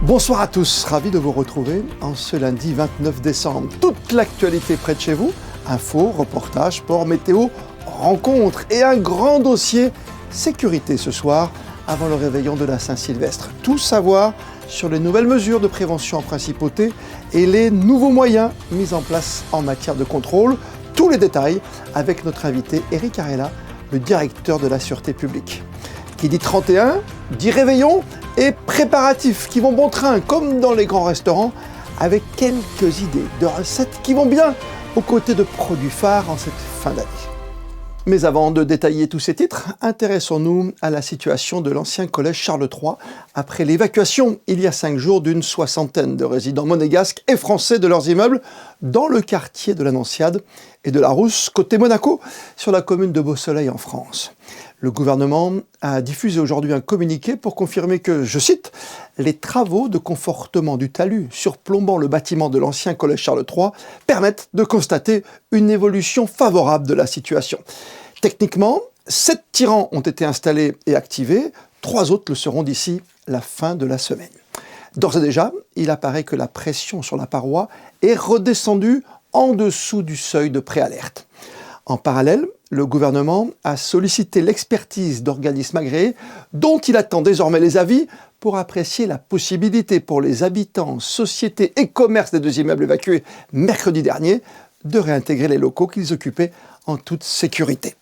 Bonsoir à tous, ravi de vous retrouver en ce lundi 29 décembre. Toute l'actualité près de chez vous, infos, reportages, sport, météo, rencontres et un grand dossier sécurité ce soir avant le réveillon de la Saint-Sylvestre. Tout savoir sur les nouvelles mesures de prévention en principauté et les nouveaux moyens mis en place en matière de contrôle. Tous les détails avec notre invité Éric Arella, le directeur de la Sûreté publique. Qui dit 31, dit réveillon et préparatifs qui vont bon train, comme dans les grands restaurants, avec quelques idées de recettes qui vont bien aux côtés de produits phares en cette fin d'année. Mais avant de détailler tous ces titres, intéressons-nous à la situation de l'ancien collège Charles III après l'évacuation, il y a 5 jours, d'une 60aine de résidents monégasques et français de leurs immeubles dans le quartier de la Nonciade et de la Rousse, côté Monaco, sur la commune de Beausoleil en France. Le gouvernement a diffusé aujourd'hui un communiqué pour confirmer que, je cite, « les travaux de confortement du talus surplombant le bâtiment de l'ancien collège Charles III permettent de constater une évolution favorable de la situation. » Techniquement, 7 tirants ont été installés et activés, 3 autres le seront d'ici la fin de la semaine. D'ores et déjà, il apparaît que la pression sur la paroi est redescendue en dessous du seuil de préalerte. En parallèle, le gouvernement a sollicité l'expertise d'organismes agréés dont il attend désormais les avis pour apprécier la possibilité pour les habitants, sociétés et commerces des 2 immeubles évacués mercredi dernier de réintégrer les locaux qu'ils occupaient en toute sécurité.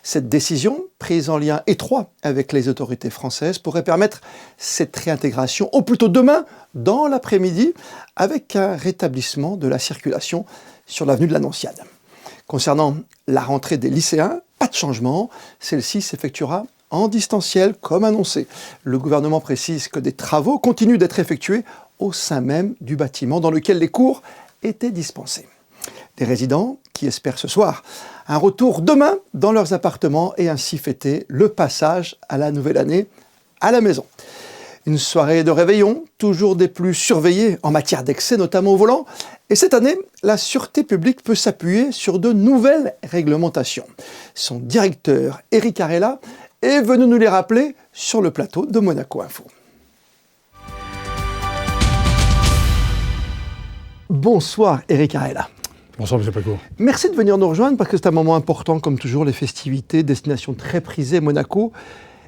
Cette décision, prise en lien étroit avec les autorités françaises, pourrait permettre cette réintégration au plus tôt demain, dans l'après-midi, avec un rétablissement de la circulation sur l'avenue de la Nonciade. Concernant la rentrée des lycéens, pas de changement, celle-ci s'effectuera en distanciel comme annoncé. Le gouvernement précise que des travaux continuent d'être effectués au sein même du bâtiment dans lequel les cours étaient dispensés. Des résidents qui espèrent ce soir un retour demain dans leurs appartements et ainsi fêter le passage à la nouvelle année à la maison. Une soirée de réveillon, toujours des plus surveillées en matière d'excès, notamment au volant. Et cette année, la Sûreté publique peut s'appuyer sur de nouvelles réglementations. Son directeur, Éric Arella, est venu nous les rappeler sur le plateau de Monaco Info. Bonsoir Éric Arella. Bonsoir M. Paco. Merci de venir nous rejoindre parce que c'est un moment important, comme toujours, les festivités, destination très prisée Monaco.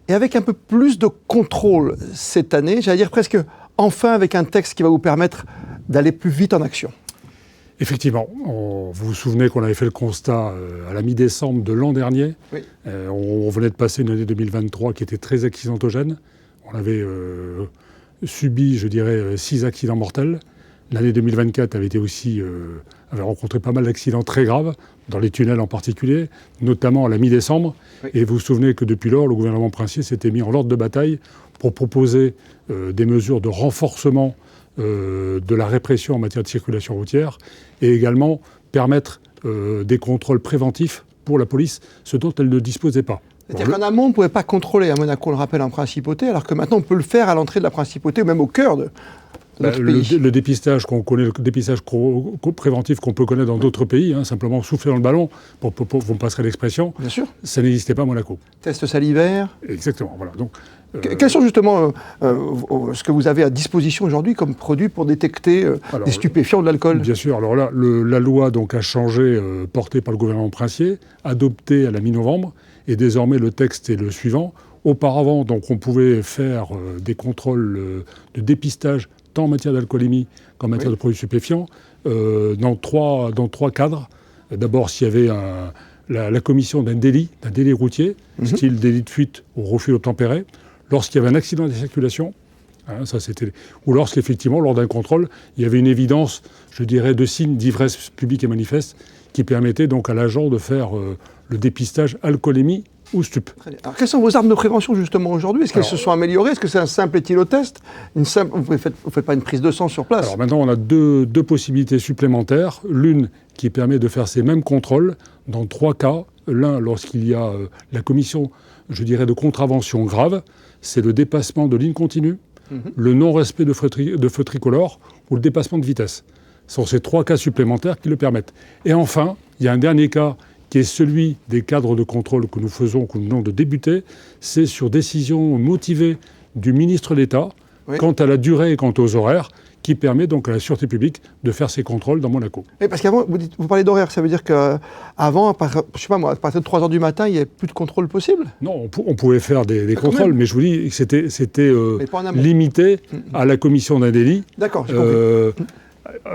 Et avec un peu plus de contrôle cette année, j'allais dire presque enfin avec un texte qui va vous permettre d'aller plus vite en action. Effectivement, vous vous souvenez qu'on avait fait le constat à la mi-décembre de l'an dernier. Oui. On venait de passer une année 2023 qui était très accidentogène. On avait subi, je dirais, 6 accidents mortels. L'année 2024 avait été aussi, avait rencontré pas mal d'accidents très graves, dans les tunnels en particulier, notamment à la mi-décembre. Oui. Et vous vous souvenez que depuis lors, le gouvernement princier s'était mis en ordre de bataille pour proposer des mesures de renforcement de la répression en matière de circulation routière et également permettre des contrôles préventifs pour la police, ce dont elle ne disposait pas. C'est-à-dire qu'en amont, on ne pouvait pas contrôler à Monaco, on le rappelle, en principauté, alors que maintenant on peut le faire à l'entrée de la principauté ou même au cœur de notre pays. Le dépistage qu'on connaît, le dépistage préventif qu'on peut connaître dans d'autres pays, simplement souffler dans le ballon, vous me passerez l'expression, bien sûr, ça n'existait pas à Monaco. Test salivaire. Exactement, voilà. Donc, quels sont justement ce que vous avez à disposition aujourd'hui comme produit pour détecter des stupéfiants ou de l'alcool ? Bien sûr. Alors là, la loi donc, a changé, portée par le gouvernement princier, adoptée à la mi-novembre, et désormais le texte est le suivant. Auparavant, donc, on pouvait faire des contrôles de dépistage tant en matière d'alcoolémie qu'en matière de produits stupéfiants, dans trois cadres. D'abord, s'il y avait la commission d'un délit routier, style délit de fuite ou refus d'obtempérer, lorsqu'il y avait un accident de circulation, ou lorsqu'effectivement, lors d'un contrôle, il y avait une évidence, je dirais, de signes d'ivresse publique et manifeste qui permettait donc à l'agent de faire le dépistage alcoolémie ou stup. Alors, quelles sont vos armes de prévention justement aujourd'hui ? Est-ce qu'elles se sont améliorées ? Est-ce que c'est un simple éthylotest ? Vous ne faites pas une prise de sang sur place ? Alors maintenant, on a deux possibilités supplémentaires. L'une qui permet de faire ces mêmes contrôles dans 3 cas. L'un, lorsqu'il y a la commission, je dirais, de contravention grave, c'est le dépassement de ligne continue, le non-respect de feu tricolore ou le dépassement de vitesse. Ce sont ces 3 cas supplémentaires qui le permettent. Et enfin, il y a un dernier cas qui est celui des cadres de contrôle que nous faisons, que nous venons de débuter. C'est sur décision motivée du ministre d'État, quant à la durée et quant aux horaires, qui permet donc à la sûreté publique de faire ses contrôles dans Monaco. Et parce qu'avant, vous parlez d'horaire, ça veut dire qu'avant, je sais pas moi, à partir de 3 h du matin, il n'y avait plus de contrôle possible? Non, on pouvait faire des contrôles, mais je vous dis que c'était limité à la commission d'un délit. D'accord, j'ai compris.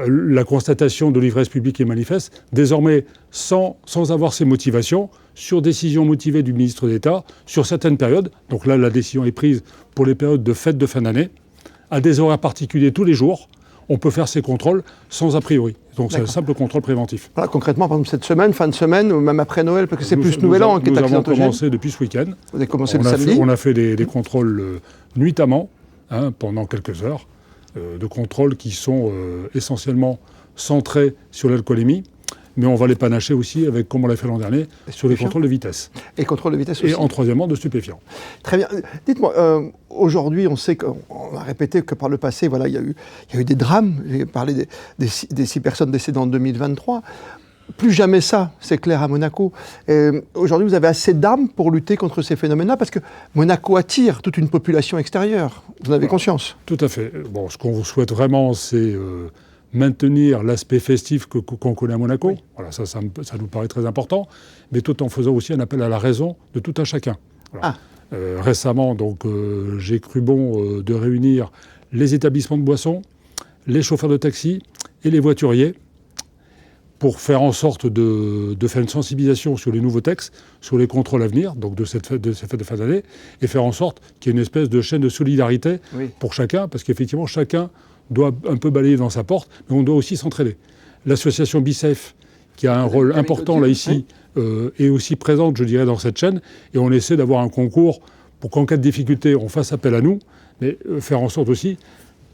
La constatation de l'ivresse publique et manifeste, désormais sans avoir ces motivations, sur décision motivée du ministre d'État, sur certaines périodes, donc là la décision est prise pour les périodes de fête de fin d'année, à des horaires particuliers tous les jours, on peut faire ces contrôles sans a priori. Donc c'est un simple contrôle préventif. Voilà, concrètement, par exemple, cette semaine, fin de semaine, ou même après Noël, parce que c'est plus Nouvel An qui est accidentogène. Nous avons commencé depuis ce week-end. Vous avez commencé le samedi. On a fait des contrôles nuitamment, pendant quelques heures, de contrôles qui sont essentiellement centrés sur l'alcoolémie. Mais on va les panacher aussi, avec, comme on l'a fait l'an dernier, sur les contrôles de vitesse. Et contrôle de vitesse aussi. Et en troisièmement, de stupéfiants. Très bien. Dites-moi, aujourd'hui, on sait qu'on a répété que par le passé, voilà, il y a eu des drames. J'ai parlé des 6 personnes décédées en 2023. Plus jamais ça, c'est clair, à Monaco. Aujourd'hui, vous avez assez d'armes pour lutter contre ces phénomènes-là, parce que Monaco attire toute une population extérieure. Vous en avez conscience? Tout à fait. Bon, ce qu'on vous souhaite vraiment, c'est maintenir l'aspect festif qu'on connaît à Monaco. Oui. Voilà, ça nous paraît très important, mais tout en faisant aussi un appel à la raison de tout un chacun. Voilà. Récemment, donc, j'ai cru bon de réunir les établissements de boissons, les chauffeurs de taxi et les voituriers pour faire en sorte de faire une sensibilisation sur les nouveaux textes, sur les contrôles à venir, donc de ces fêtes de fin d'année, et faire en sorte qu'il y ait une espèce de chaîne de solidarité pour chacun, parce qu'effectivement, chacun doit un peu balayer dans sa porte, mais on doit aussi s'entraider. L'association BeSafe, qui a un rôle important là ici, est aussi présente, je dirais, dans cette chaîne, et on essaie d'avoir un concours pour qu'en cas de difficulté, on fasse appel à nous, mais faire en sorte aussi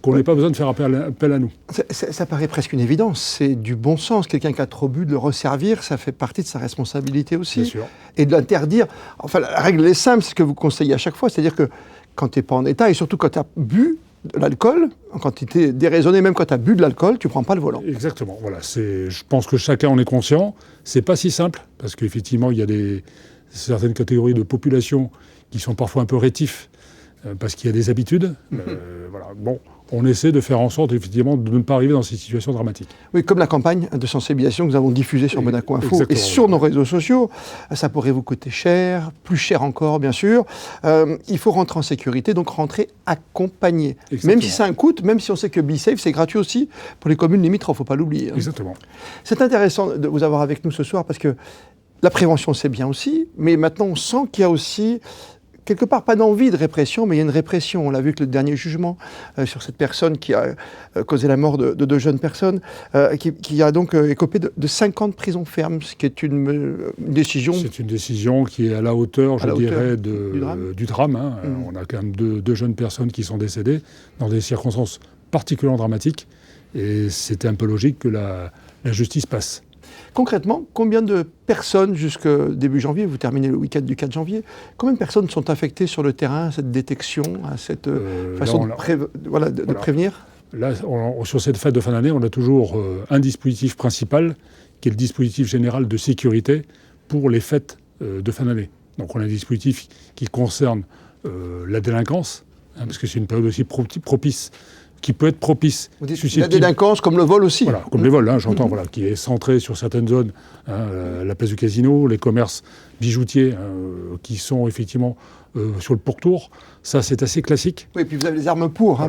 qu'on n'ait pas besoin de faire appel à nous. Ça paraît presque une évidence, c'est du bon sens. Quelqu'un qui a trop bu, de le resservir, ça fait partie de sa responsabilité aussi. Bien sûr. Et de l'interdire. Enfin, la règle est simple, c'est ce que vous conseillez à chaque fois, c'est-à-dire que quand tu n'es pas en état, et surtout quand tu as bu de l'alcool, en quantité déraisonnée, même quand tu as bu de l'alcool, tu ne prends pas le volant. Exactement. Voilà, je pense que chacun en est conscient. C'est pas si simple, parce qu'effectivement, il y a certaines catégories de population qui sont parfois un peu rétifs, parce qu'il y a des habitudes. Voilà. Bon, on essaie de faire en sorte, effectivement, de ne pas arriver dans ces situations dramatiques. Oui, comme la campagne de sensibilisation que nous avons diffusée sur Monaco Info et sur nos réseaux sociaux. Ça pourrait vous coûter cher, plus cher encore, bien sûr. Il faut rentrer en sécurité, donc rentrer accompagné. Exactement. Même si ça a un coût, même si on sait que BeSafe, c'est gratuit aussi pour les communes limitrophes, il ne faut pas l'oublier. Exactement. C'est intéressant de vous avoir avec nous ce soir, parce que la prévention, c'est bien aussi, mais maintenant, on sent qu'il y a aussi quelque part, pas d'envie de répression, mais il y a une répression. On l'a vu avec le dernier jugement sur cette personne qui a causé la mort de 2 jeunes personnes, qui a donc écopé de 5 ans de prison ferme, ce qui est une décision... C'est une décision qui est à la hauteur, je dirais, du drame. On a quand même 2 jeunes personnes qui sont décédées dans des circonstances particulièrement dramatiques, et c'était un peu logique que la justice passe. Concrètement, combien de personnes, jusqu'au début janvier, vous terminez le week-end du 4 janvier, combien de personnes sont affectées sur le terrain à cette détection, à cette façon de prévenir? Là, sur cette fête de fin d'année, on a toujours un dispositif principal, qui est le dispositif général de sécurité pour les fêtes de fin d'année. Donc on a un dispositif qui concerne la délinquance, parce que c'est une période aussi propice, qui peut être propice. Vous dites la délinquance comme le vol aussi. Voilà, comme les vols, j'entends, qui est centré sur certaines zones, la place du casino, les commerces bijoutiers qui sont effectivement sur le pourtour. Ça, c'est assez classique. Oui, et puis vous avez les armes pour.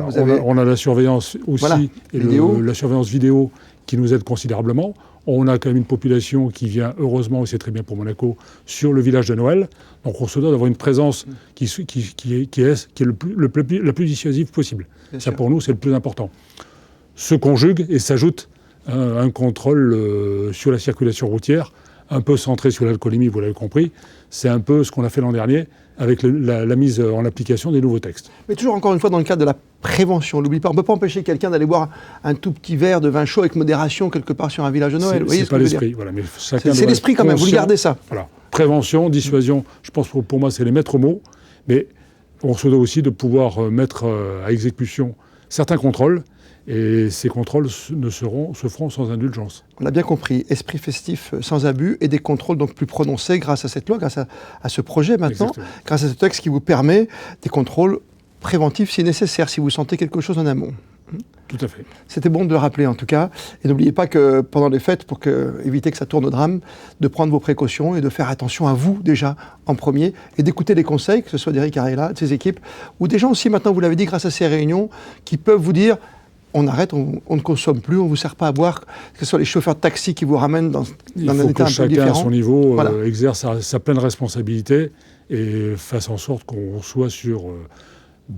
On a la surveillance aussi, et la surveillance vidéo qui nous aide considérablement. On a quand même une population qui vient, heureusement, et c'est très bien pour Monaco, sur le village de Noël. Donc on se doit d'avoir une présence qui est la plus dissuasive possible. Bien ça, sûr. Pour nous, c'est le plus important. Se conjugue et s'ajoute un contrôle sur la circulation routière, un peu centré sur l'alcoolémie, vous l'avez compris. C'est un peu ce qu'on a fait l'an dernier avec la mise en application des nouveaux textes. Mais toujours, encore une fois, dans le cadre de la prévention, on n'oublie pas, on ne peut pas empêcher quelqu'un d'aller boire un tout petit verre de vin chaud avec modération quelque part sur un village de Noël. C'est pas l'esprit. Voilà, mais c'est l'esprit quand même, vous le gardez ça. Voilà. Prévention, dissuasion, je pense que pour moi c'est les maîtres mots, mais on se doit aussi de pouvoir mettre à exécution certains contrôles, et ces contrôles se feront sans indulgence. On a bien compris, esprit festif sans abus et des contrôles donc plus prononcés grâce à cette loi, grâce à ce projet maintenant, Exactement. Grâce à ce texte qui vous permet des contrôles préventif si nécessaire, si vous sentez quelque chose en amont. Tout à fait. C'était bon de le rappeler en tout cas. Et n'oubliez pas que pendant les fêtes, pour éviter que ça tourne au drame, de prendre vos précautions et de faire attention à vous déjà en premier et d'écouter les conseils, que ce soit d'Eric Arella, de ses équipes, ou des gens aussi maintenant, vous l'avez dit, grâce à ces réunions, qui peuvent vous dire on arrête, on ne consomme plus, on ne vous sert pas à boire, que ce soit les chauffeurs de taxi qui vous ramènent dans un état un peu différent. Il faut que chacun à son niveau exerce sa pleine responsabilité et fasse en sorte qu'on soit sur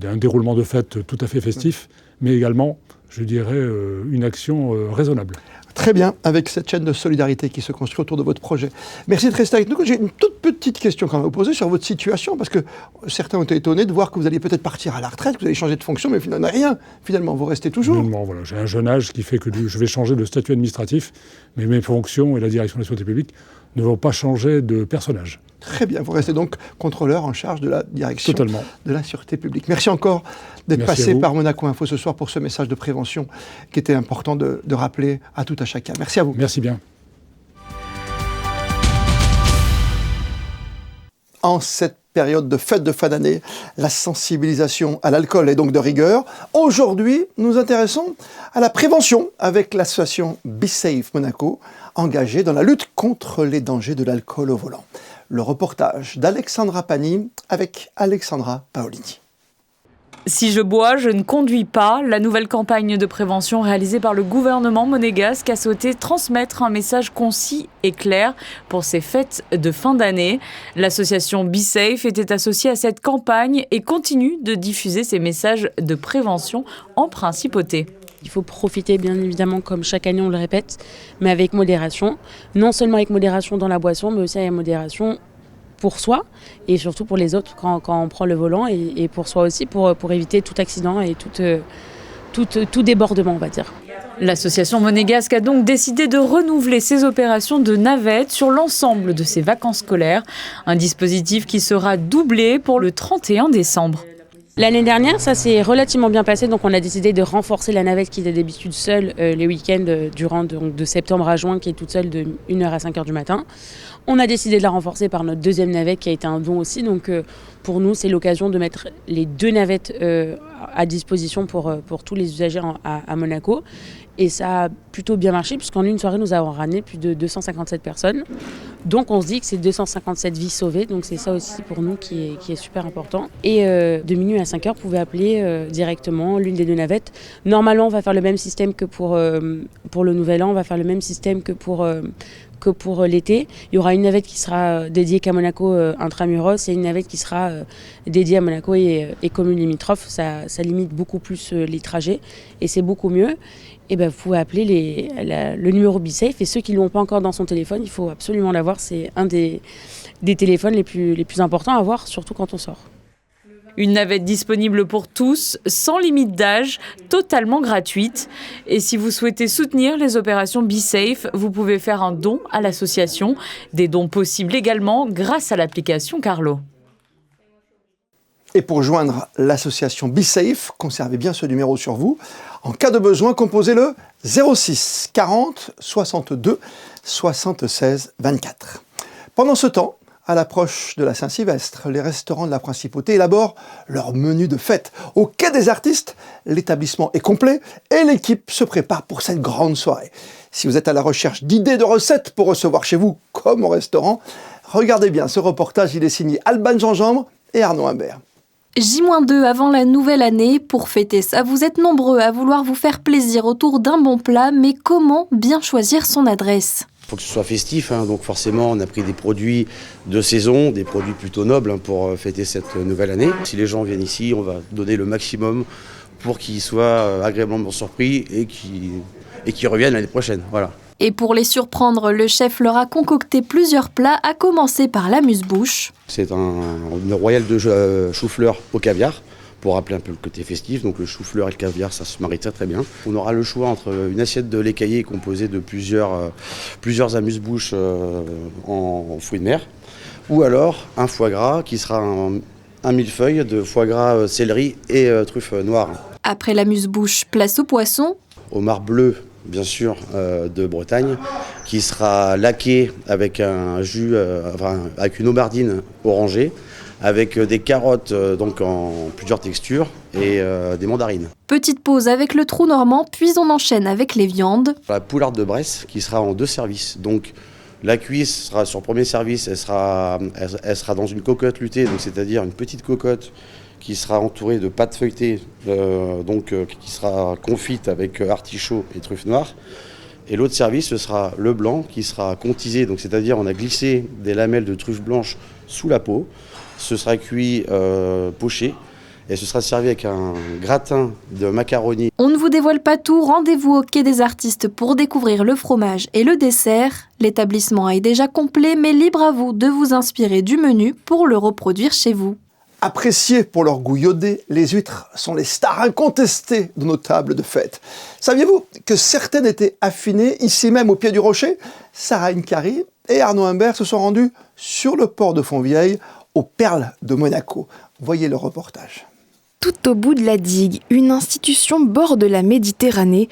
un déroulement de fête tout à fait festif, mais également, je dirais, une action raisonnable. Très bien, avec cette chaîne de solidarité qui se construit autour de votre projet. Merci de rester avec nous. J'ai une toute petite question quand même à vous poser sur votre situation, parce que certains ont été étonnés de voir que vous alliez peut-être partir à la retraite, que vous allez changer de fonction, mais finalement, rien. Finalement, vous restez toujours. Finalement, voilà. J'ai un jeune âge qui fait que je vais changer de statut administratif, mais mes fonctions et la direction de la sécurité publique ne vont pas changer de personnage. Très bien, vous restez donc contrôleur en charge de la direction de la sûreté publique. Merci encore d'être passé par Monaco Info ce soir pour ce message de prévention qui était important de rappeler à tout à chacun. Merci à vous. Merci bien. En cette période de fête de fin d'année, la sensibilisation à l'alcool est donc de rigueur. Aujourd'hui, nous nous intéressons à la prévention avec l'association Be Safe Monaco, engagée dans la lutte contre les dangers de l'alcool au volant. Le reportage d'Alexandra Pani avec Alexandra Paolini. Si je bois, je ne conduis pas. La nouvelle campagne de prévention réalisée par le gouvernement monégasque a souhaité transmettre un message concis et clair pour ces fêtes de fin d'année. L'association Be Safe était associée à cette campagne et continue de diffuser ces messages de prévention en principauté. Il faut profiter, bien évidemment, comme chaque année on le répète, mais avec modération. Non seulement avec modération dans la boisson, mais aussi avec modération pour soi et surtout pour les autres quand on prend le volant et pour soi aussi, pour éviter tout accident et tout débordement, on va dire. L'association monégasque a donc décidé de renouveler ses opérations de navette sur l'ensemble de ses vacances scolaires, un dispositif qui sera doublé pour le 31 décembre. L'année dernière, ça s'est relativement bien passé, donc on a décidé de renforcer la navette qui était d'habitude seule les week-ends durant de septembre à juin, qui est toute seule de 1h à 5h du matin. On a décidé de la renforcer par notre deuxième navette qui a été un don aussi, donc pour nous c'est l'occasion de mettre les deux navettes à disposition pour tous les usagers à Monaco. Et ça a plutôt bien marché puisqu'en une soirée nous avons ramené plus de 257 personnes. Donc on se dit que c'est 257 vies sauvées, donc c'est ça aussi pour nous qui est super important. Et de minuit à 5h, vous pouvez appeler directement l'une des deux navettes. Normalement on va faire le même système que pour le Nouvel An, on va faire le même système que pour l'été. Il y aura une navette qui sera dédiée qu'à Monaco intramuros et une navette qui sera dédiée à Monaco et communes limitrophes. Ça limite beaucoup plus les trajets et c'est beaucoup mieux. Et vous pouvez appeler le numéro Be Safe et ceux qui ne l'ont pas encore dans son téléphone, il faut absolument l'avoir. C'est un des téléphones les plus importants à avoir, surtout quand on sort. Une navette disponible pour tous, sans limite d'âge, totalement gratuite. Et si vous souhaitez soutenir les opérations Be Safe, vous pouvez faire un don à l'association. Des dons possibles également grâce à l'application Carlo. Et pour joindre l'association Be Safe, conservez bien ce numéro sur vous. En cas de besoin, composez le 06 40 62 76 24. Pendant ce temps, à l'approche de la Saint-Sylvestre, les restaurants de la Principauté élaborent leur menu de fête. Au Quai des Artistes, l'établissement est complet et l'équipe se prépare pour cette grande soirée. Si vous êtes à la recherche d'idées de recettes pour recevoir chez vous comme au restaurant, regardez bien ce reportage, il est signé Alban Jean-Jambre et Arnaud Imbert. J-2 avant la nouvelle année, pour fêter ça, vous êtes nombreux à vouloir vous faire plaisir autour d'un bon plat, mais comment bien choisir son adresse ? Il faut que ce soit festif, donc forcément on a pris des produits de saison, des produits plutôt nobles pour fêter cette nouvelle année. Si les gens viennent ici, on va donner le maximum pour qu'ils soient agréablement surpris et qu'ils reviennent l'année prochaine. Voilà. Et pour les surprendre, le chef leur a concocté plusieurs plats, à commencer par l'amuse-bouche. C'est une royale de chou-fleur au caviar, pour rappeler un peu le côté festif. Donc le chou-fleur et le caviar, ça se marie très très bien. On aura le choix entre une assiette de lait caillé composée de plusieurs amuse-bouches en fruits de mer, ou alors un foie gras qui sera un millefeuille de foie gras, céleri et truffes noires. Après l'amuse-bouche, place au poisson. Homard bleu bien sûr, de Bretagne, qui sera laqué avec un jus, avec une aubardine orangée, avec des carottes donc en plusieurs textures et des mandarines. Petite pause avec le trou normand, puis on enchaîne avec les viandes. La poularde de Bresse qui sera en 2 services. Donc la cuisse sera sur le premier service, elle sera dans une cocotte luttée, donc c'est-à-dire une petite cocotte qui sera entourée de pâte feuilletée, qui sera confite avec artichaut et truffes noires. Et l'autre service, ce sera le blanc qui sera contisé, donc c'est-à-dire on a glissé des lamelles de truffes blanches sous la peau. Ce sera cuit poché et ce sera servi avec un gratin de macaroni. On ne vous dévoile pas tout, rendez-vous au Quai des Artistes pour découvrir le fromage et le dessert. L'établissement est déjà complet, mais libre à vous de vous inspirer du menu pour le reproduire chez vous. Appréciées pour leur goût iodé, les huîtres sont les stars incontestées de nos tables de fête. Saviez-vous que certaines étaient affinées ici même au pied du rocher? Sarah Incari et Arnaud Imbert se sont rendus sur le port de Fontvieille, aux Perles de Monaco. Voyez le reportage. Tout au bout de la digue, une institution borde la Méditerranée.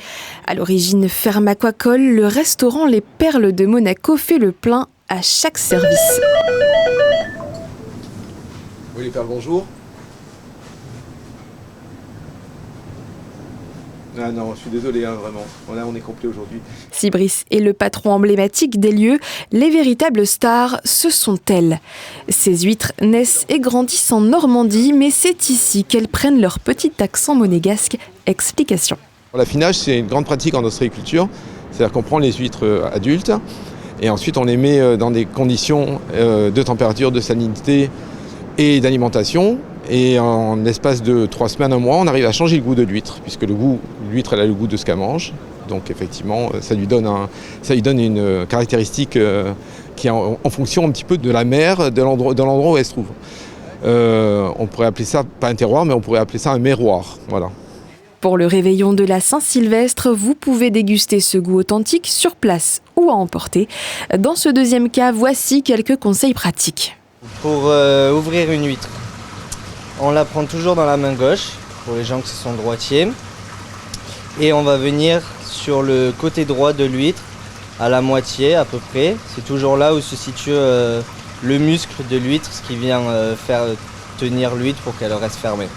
À l'origine ferme aquacole, le restaurant Les Perles de Monaco fait le plein à chaque service. Oui, les Perles, bonjour. Ah non, je suis désolé, vraiment. Là, on est complet aujourd'hui. Si Brice est le patron emblématique des lieux, les véritables stars, ce sont elles. Ces huîtres naissent et grandissent en Normandie, mais c'est ici qu'elles prennent leur petit accent monégasque. Explication. L'affinage, c'est une grande pratique en ostréiculture. C'est-à-dire qu'on prend les huîtres adultes et ensuite on les met dans des conditions de température, de salinité et d'alimentation. Et en espace de 3 semaines, 1 mois, on arrive à changer le goût de l'huître, puisque l'huître elle a le goût de ce qu'elle mange. Donc effectivement, ça lui donne une caractéristique qui est en fonction un petit peu de la mer, de l'endroit où elle se trouve. On pourrait appeler ça, pas un terroir, mais on pourrait appeler ça un merroir. Voilà. Pour le réveillon de la Saint-Sylvestre, vous pouvez déguster ce goût authentique sur place ou à emporter. Dans ce deuxième cas, voici quelques conseils pratiques. Pour ouvrir une huître, on la prend toujours dans la main gauche, pour les gens qui sont droitiers. Et on va venir sur le côté droit de l'huître, à la moitié à peu près. C'est toujours là où se situe le muscle de l'huître, ce qui vient faire tenir l'huître pour qu'elle reste fermée.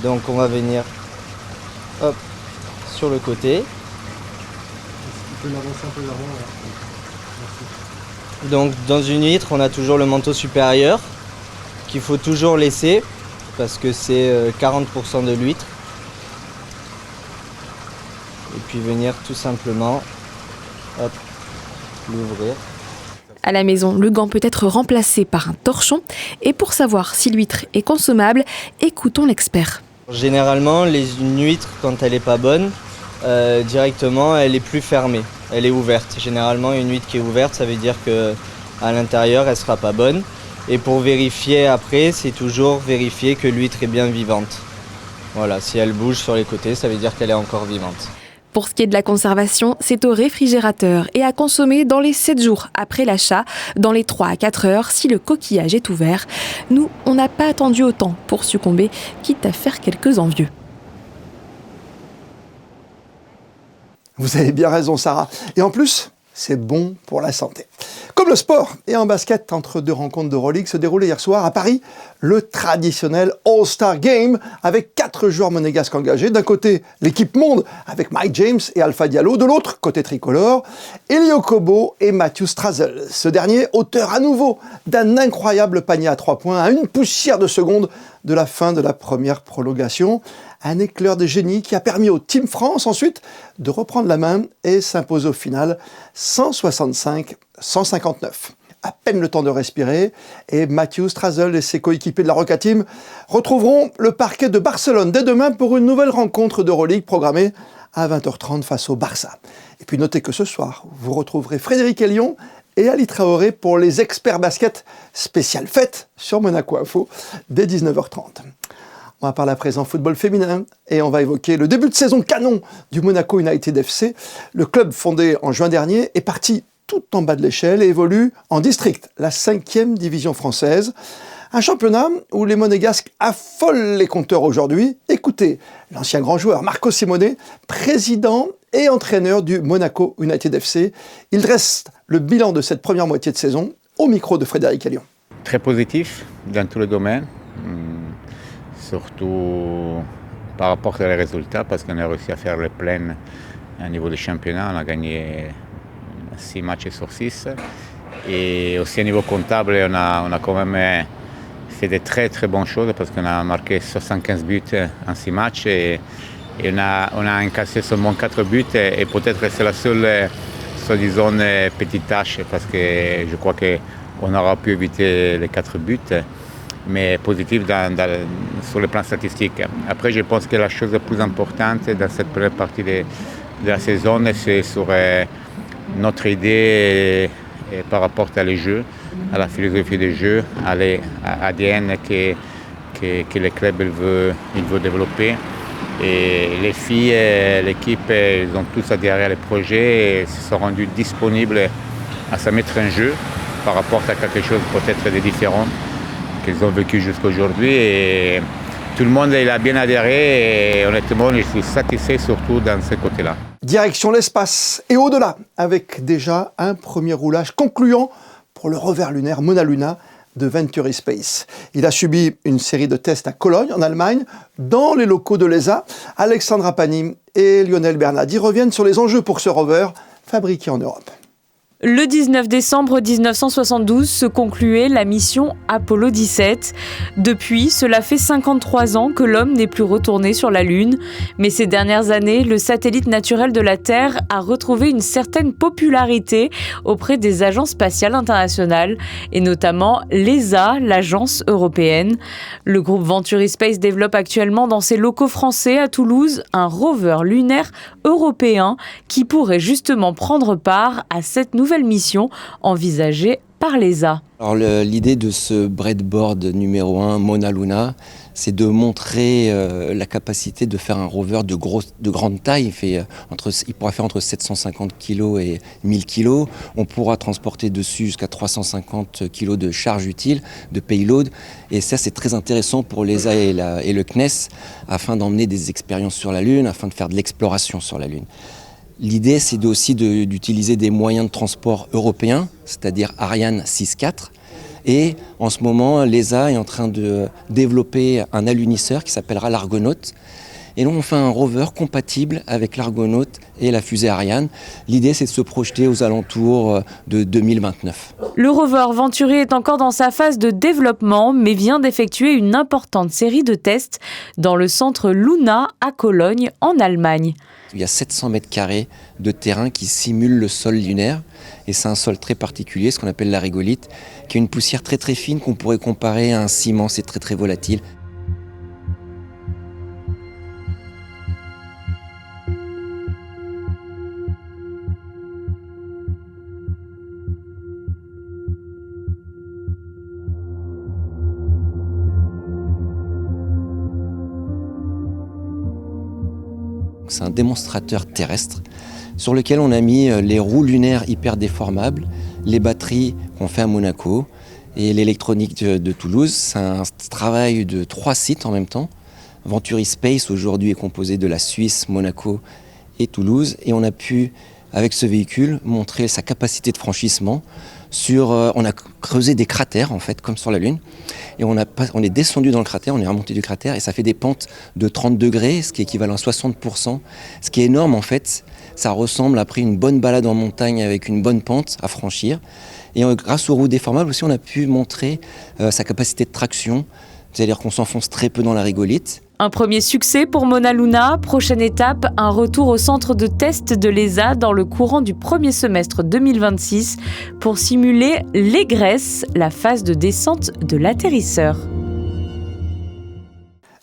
Donc on va venir sur le côté. Tu peux l'avancer un peu l'avant, là. Donc dans une huître, on a toujours le manteau supérieur qu'il faut toujours laisser parce que c'est 40% de l'huître. Et puis venir tout simplement l'ouvrir. À la maison, le gant peut être remplacé par un torchon. Et pour savoir si l'huître est consommable, écoutons l'expert. Généralement, une huître, quand elle n'est pas bonne, directement, elle est plus fermée. Elle est ouverte. Généralement, une huître qui est ouverte, ça veut dire qu'à l'intérieur, elle ne sera pas bonne. Et pour vérifier après, c'est toujours vérifier que l'huître est bien vivante. Voilà, si elle bouge sur les côtés, ça veut dire qu'elle est encore vivante. Pour ce qui est de la conservation, c'est au réfrigérateur et à consommer dans les 7 jours après l'achat, dans les 3 à 4 heures si le coquillage est ouvert. Nous, on n'a pas attendu autant pour succomber, quitte à faire quelques envieux. Vous avez bien raison, Sarah. Et en plus, c'est bon pour la santé. Comme le sport, et en basket, entre 2 rencontres d'Euroleague, se déroulait hier soir à Paris le traditionnel All-Star Game avec 4 joueurs monégasques engagés. D'un côté, l'équipe monde avec Mike James et Alpha Diallo. De l'autre, côté tricolore, Elio Kobo et Matthew Strazel. Ce dernier, auteur à nouveau d'un incroyable panier à 3 points à une poussière de seconde de la fin de la première prolongation. Un éclair de génie qui a permis au Team France ensuite de reprendre la main et s'imposer au final 165-159. À peine le temps de respirer et Matthew Strazel et ses coéquipiers de la Roca Team retrouveront le parquet de Barcelone dès demain pour une nouvelle rencontre d'Euroleague programmée à 20h30 face au Barça. Et puis notez que ce soir, vous retrouverez Frédéric Elion et Ali Traoré pour les experts basket spécial fête sur Monaco Info dès 19h30. On va parler à présent football féminin et on va évoquer le début de saison canon du Monaco United FC. Le club fondé en juin dernier est parti tout en bas de l'échelle et évolue en district, la 5e division française. Un championnat où les Monégasques affolent les compteurs aujourd'hui. Écoutez l'ancien grand joueur Marco Simone, président et entraîneur du Monaco United FC. Il dresse le bilan de cette première moitié de saison au micro de Frédéric Ellion. Très positif dans tous les domaines, surtout par rapport aux résultats, parce qu'on a réussi à faire le plein au niveau du championnat. On a gagné 6 matchs sur 6. Et aussi au niveau comptable, on a quand même fait de très très bonnes choses parce qu'on a marqué 75 buts en 6 matchs et on a encaissé seulement 4 buts et peut-être c'est la seule, soi-disant, petite tâche parce que je crois qu'on aura pu éviter les 4 buts, mais positif sur le plan statistique. Après, je pense que la chose la plus importante dans cette première partie de la saison, c'est sur notre idée par rapport à les jeux, à la philosophie des jeux, à l'ADN que le club veut développer. Et les filles, l'équipe, ils ont tous adhéré au projet et se sont rendus disponibles à se mettre en jeu par rapport à quelque chose peut-être de différent qu'ils ont vécu jusqu'à aujourd'hui. Et tout le monde il a bien adhéré et honnêtement, je suis satisfait surtout dans ce côté-là. Direction l'espace et au-delà, avec déjà un premier roulage concluant pour le rover lunaire Mauna Luna de Venturi Space. Il a subi une série de tests à Cologne, en Allemagne, dans les locaux de l'ESA. Alexandra Pani et Lionel Bernadi reviennent sur les enjeux pour ce rover fabriqué en Europe. Le 19 décembre 1972 se concluait la mission Apollo 17. Depuis, cela fait 53 ans que l'homme n'est plus retourné sur la Lune. Mais ces dernières années, le satellite naturel de la Terre a retrouvé une certaine popularité auprès des agences spatiales internationales, et notamment l'ESA, l'agence européenne. Le groupe Venturi Space développe actuellement dans ses locaux français à Toulouse un rover lunaire européen qui pourrait justement prendre part à cette nouvelle mission envisagée par l'ESA. Alors l'idée de ce breadboard numéro 1, Mauna Luna, c'est de montrer la capacité de faire un rover de grande taille. Il pourra faire entre 750 kg et 1000 kg. On pourra transporter dessus jusqu'à 350 kg de charge utile, de payload. Et ça, c'est très intéressant pour l'ESA et le CNES, afin d'emmener des expériences sur la Lune, afin de faire de l'exploration sur la Lune. L'idée, c'est aussi d'utiliser des moyens de transport européens, c'est-à-dire Ariane 6.4. Et en ce moment, l'ESA est en train de développer un alunisseur qui s'appellera l'Argonaut. Et donc, on fait un rover compatible avec l'Argonaut et la fusée Ariane. L'idée, c'est de se projeter aux alentours de 2029. Le rover Venturi est encore dans sa phase de développement, mais vient d'effectuer une importante série de tests dans le centre Luna à Cologne, en Allemagne. Il y a 700 mètres carrés de terrain qui simule le sol lunaire. Et c'est un sol très particulier, ce qu'on appelle la régolithe, qui est une poussière très très fine qu'on pourrait comparer à un ciment, c'est très très volatile. C'est un démonstrateur terrestre sur lequel on a mis les roues lunaires hyper déformables, les batteries qu'on fait à Monaco et l'électronique de Toulouse. C'est un travail de 3 sites en même temps. Venturi Space aujourd'hui est composé de la Suisse, Monaco et Toulouse. Et on a pu, avec ce véhicule, montrer sa capacité de franchissement. On a creusé des cratères, en fait, comme sur la Lune. Et on est descendu dans le cratère, on est remonté du cratère, et ça fait des pentes de 30 degrés, ce qui est équivalent à 60%. Ce qui est énorme, en fait. Ça ressemble, après une bonne balade en montagne avec une bonne pente à franchir. Et grâce aux roues déformables aussi, on a pu montrer sa capacité de traction. C'est-à-dire qu'on s'enfonce très peu dans la régolithe. Un premier succès pour Mauna Luna. Prochaine étape, un retour au centre de test de l'ESA dans le courant du premier semestre 2026 pour simuler l'égresse, la phase de descente de l'atterrisseur.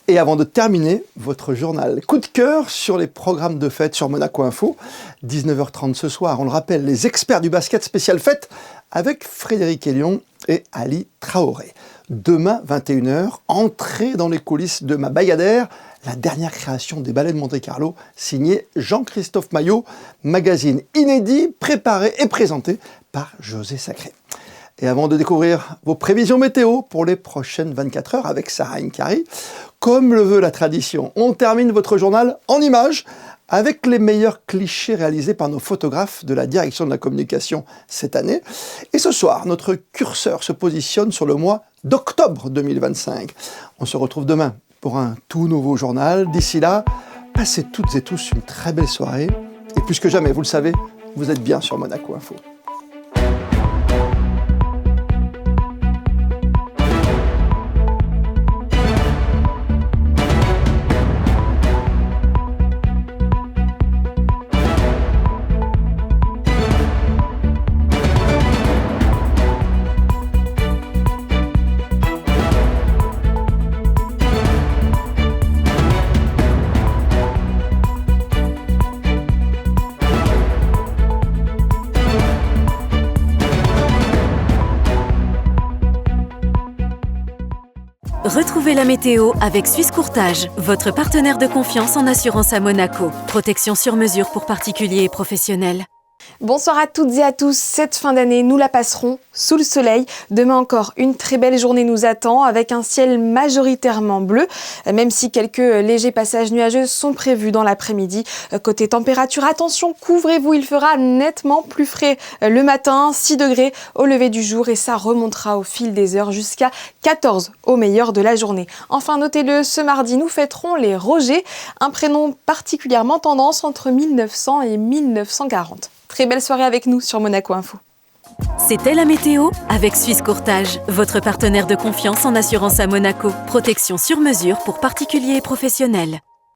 Et avant de terminer votre journal, coup de cœur sur les programmes de fête sur Monaco Info. 19h30 ce soir, on le rappelle, les experts du basket spécial fête avec Frédéric Ellion et Ali Traoré. Demain, 21h, entrée dans les coulisses de Ma Bayadère, la dernière création des Ballets de Monte-Carlo, signée Jean-Christophe Maillot, magazine inédit, préparé et présenté par José Sacré. Et avant de découvrir vos prévisions météo pour les prochaines 24 heures avec Sarah Nkari, comme le veut la tradition, on termine votre journal en images avec les meilleurs clichés réalisés par nos photographes de la direction de la communication cette année. Et ce soir, notre curseur se positionne sur le mois d'octobre 2025. On se retrouve demain pour un tout nouveau journal. D'ici là, passez toutes et tous une très belle soirée. Et plus que jamais, vous le savez, vous êtes bien sur Monaco Info. Retrouvez la météo avec Suisse Courtage, votre partenaire de confiance en assurance à Monaco. Protection sur mesure pour particuliers et professionnels. Bonsoir à toutes et à tous. Cette fin d'année, nous la passerons sous le soleil. Demain encore, une très belle journée nous attend avec un ciel majoritairement bleu, même si quelques légers passages nuageux sont prévus dans l'après-midi. Côté température, attention, couvrez-vous, il fera nettement plus frais le matin, 6 degrés au lever du jour et ça remontera au fil des heures jusqu'à 14 au meilleur de la journée. Enfin, notez-le, ce mardi, nous fêterons les Rogers, un prénom particulièrement tendance entre 1900 et 1940. Très belle soirée avec nous sur Monaco Info. C'était la météo avec Suisse Courtage, votre partenaire de confiance en assurance à Monaco. Protection sur mesure pour particuliers et professionnels.